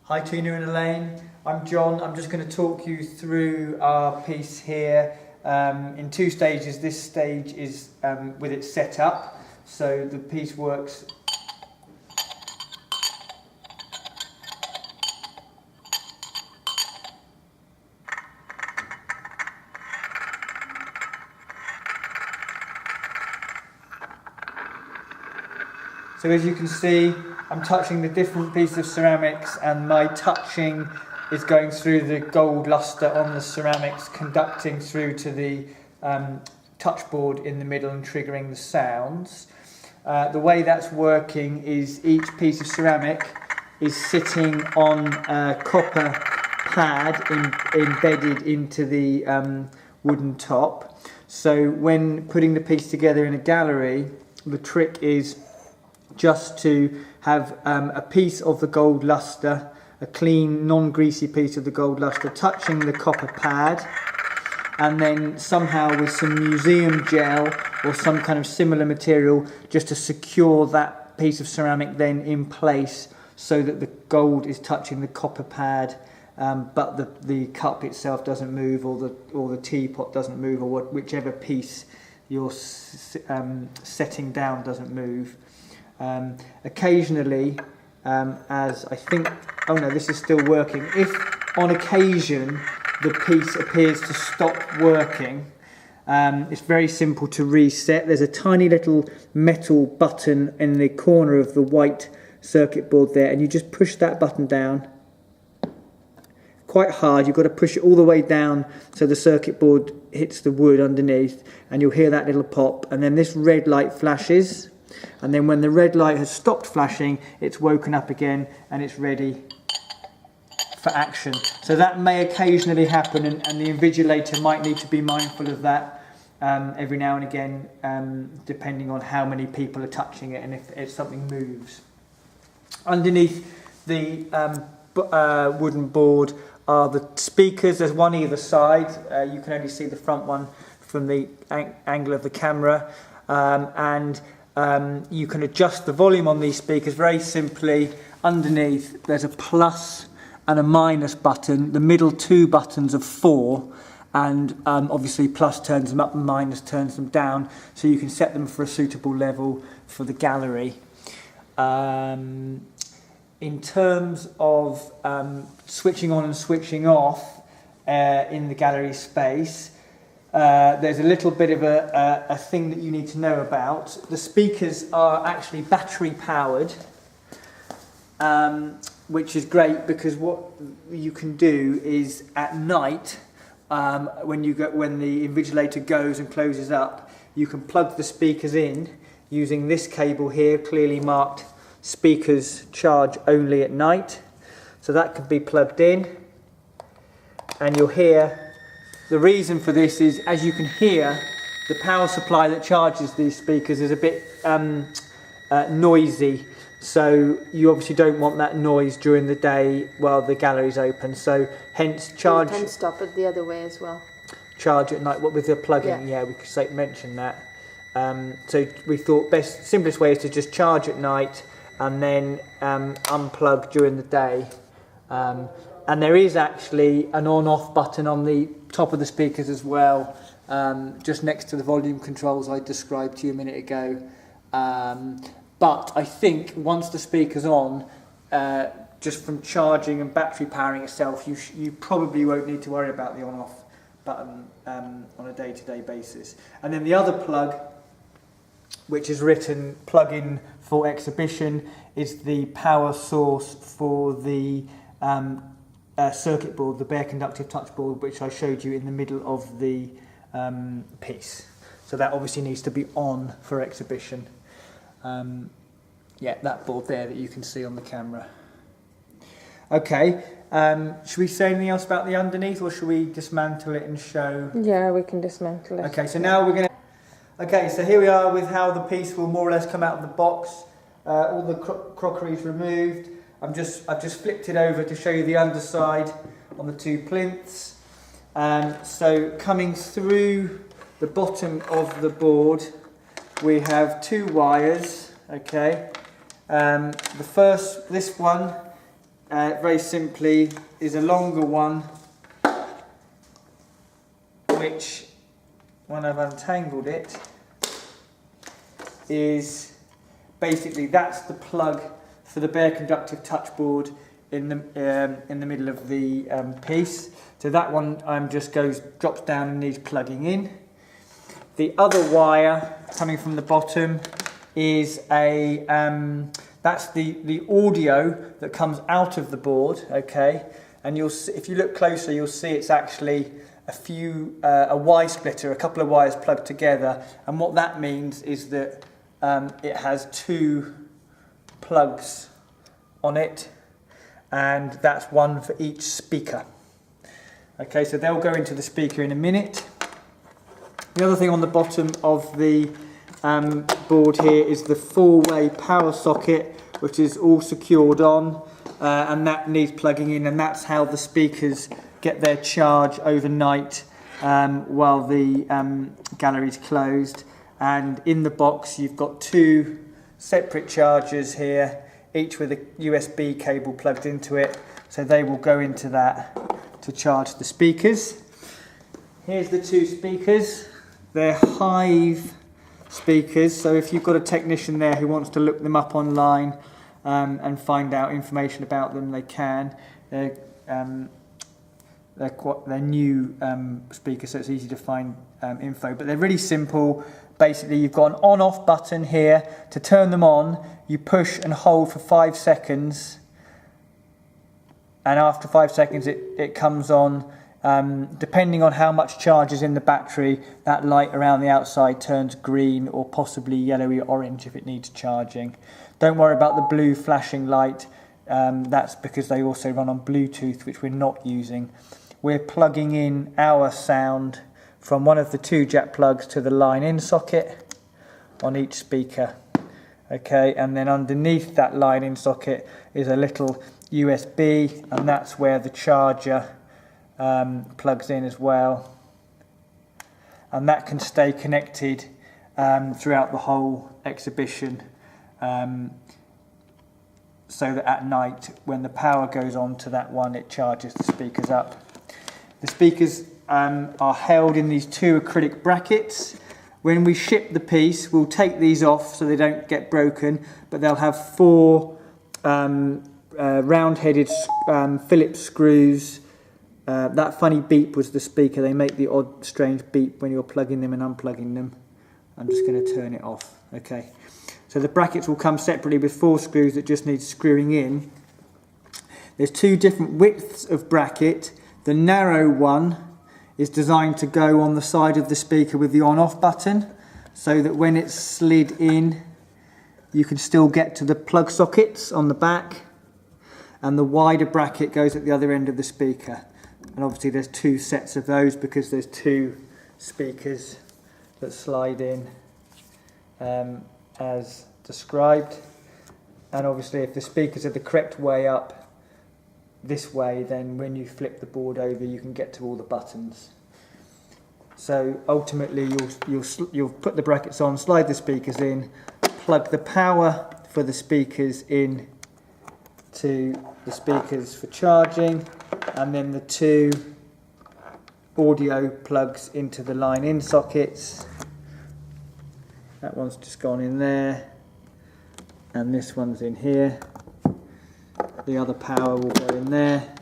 Hi Tina and Elaine, I'm John. I'm just going to talk you through our piece here in two stages. This stage is with it set up, so the piece works so as you can see, I'm touching the different pieces of ceramics, and my touching is going through the gold luster on the ceramics, conducting through to the touch board in the middle and triggering the sounds. The way that's working is each piece of ceramic is sitting on a copper pad embedded into the wooden top. So when putting the piece together in a gallery, the trick is just to have a piece of the gold luster, a clean, non-greasy piece of the gold luster touching the copper pad, and then somehow with some museum gel or some kind of similar material just to secure that piece of ceramic then in place so that the gold is touching the copper pad, but the cup itself doesn't move, or the teapot doesn't move, or whichever piece you're setting down doesn't move. Occasionally, as I think, oh no, this is still working. If on occasion the piece appears to stop working, it's very simple to reset. There's a tiny little metal button in the corner of the white circuit board there, and you just push that button down quite hard. You've got to push it all the way down so the circuit board hits the wood underneath, and you'll hear that little pop, and then this red light flashes. And then when the red light has stopped flashing, it's woken up again and it's ready for action. So that may occasionally happen, and the invigilator might need to be mindful of that every now and again, depending on how many people are touching it and if something moves. Underneath the wooden board are the speakers. There's one either side. You can only see the front one from the angle of the camera, and you can adjust the volume on these speakers very simply. Underneath there's a plus and a minus button. The middle two buttons are 4, and obviously plus turns them up and minus turns them down, so you can set them for a suitable level for the gallery. In terms of switching on and switching off in the gallery space, there's a little bit of a thing that you need to know about. The speakers are actually battery powered, which is great because what you can do is at night, when the invigilator goes and closes up, you can plug the speakers in using this cable here, clearly marked speakers charge only at night. So that can be plugged in, and you'll hear. The reason for this is, as you can hear, the power supply that charges these speakers is a bit noisy, so you obviously don't want that noise during the day while the gallery's open, so hence charge. You can stop it the other way as well. Charge at night, what with the plug-in, yeah, we could mention that. So we thought simplest way is to just charge at night and then unplug during the day. And there is actually an on-off button on the top of the speakers as well, just next to the volume controls I described to you a minute ago. But I think once the speaker's on, just from charging and battery powering itself, you probably won't need to worry about the on-off button on a day-to-day basis. And then the other plug, which is written plug-in for exhibition, is the power source for the circuit board, the bare conductive touch board, which I showed you in the middle of the piece. So that obviously needs to be on for exhibition. Yeah, that board there that you can see on the camera. Okay, should we say anything else about the underneath, or should we dismantle it and show? Yeah, we can dismantle it. Okay, so now we're going to. Okay, so here we are with how the piece will more or less come out of the box. All the crockery is removed. I've just flipped it over to show you the underside on the two plinths. So coming through the bottom of the board, we have 2 wires. Okay, this one very simply is a longer one, which, when I've untangled it, is basically that's the plug for the bare conductive touch board in the middle of the piece. So that one just drops down and needs plugging in. The other wire coming from the bottom is that's the audio that comes out of the board, okay? And you'll see, if you look closer, you'll see it's actually a Y splitter, a couple of wires plugged together. And what that means is that it has two plugs on it, and that's one for each speaker. Okay, so they'll go into the speaker in a minute. The other thing on the bottom of the board here is the four-way power socket, which is all secured on, and that needs plugging in, and that's how the speakers get their charge overnight while the gallery's closed. And in the box you've got two separate chargers here, each with a USB cable plugged into it, so they will go into that to charge the speakers. Here's the two speakers. They're Hive speakers, so if you've got a technician there who wants to look them up online and find out information about them, they can. They're new speakers, so it's easy to find info, but they're really simple. Basically, you've got an on-off button here. To turn them on, you push and hold for 5 seconds, and after 5 seconds it comes on. Depending on how much charge is in the battery, that light around the outside turns green or possibly yellowy orange if it needs charging. Don't worry about the blue flashing light. That's because they also run on Bluetooth, which we're not using. We're plugging in our sound from one of the two jack plugs to the line-in socket on each speaker. Okay, and then underneath that line-in socket is a little USB, and that's where the charger plugs in as well. And that can stay connected throughout the whole exhibition, so that at night, when the power goes on to that one, it charges the speakers up. The speakers are held in these two acrylic brackets. When we ship the piece, we'll take these off so they don't get broken, but they'll have four round-headed Phillips screws. That funny beep was the speaker. They make the odd, strange beep when you're plugging them and unplugging them. I'm just going to turn it off. Okay. So the brackets will come separately with four screws that just need screwing in. There's two different widths of bracket. The narrow one is designed to go on the side of the speaker with the on-off button, so that when it's slid in, you can still get to the plug sockets on the back. And the wider bracket goes at the other end of the speaker. And obviously there's two sets of those because there's two speakers that slide in as described. And obviously if the speakers are the correct way up this way, then when you flip the board over you can get to all the buttons. So ultimately you'll put the brackets on, slide the speakers in, plug the power for the speakers in to the speakers for charging, and then the two audio plugs into the line-in sockets. That one's just gone in there, and this one's in here. The other power will go in there.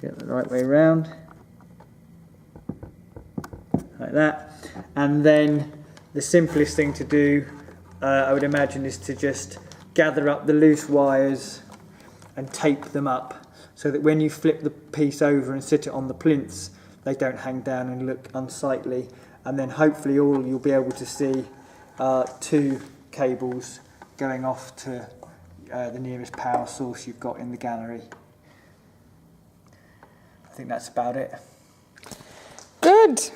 Get the right way around, like that. And then the simplest thing to do, I would imagine, is to just gather up the loose wires and tape them up, so that when you flip the piece over and sit it on the plinths, they don't hang down and look unsightly. And then hopefully all you'll be able to see are two cables going off to the nearest power source you've got in the gallery. I think that's about it. Good.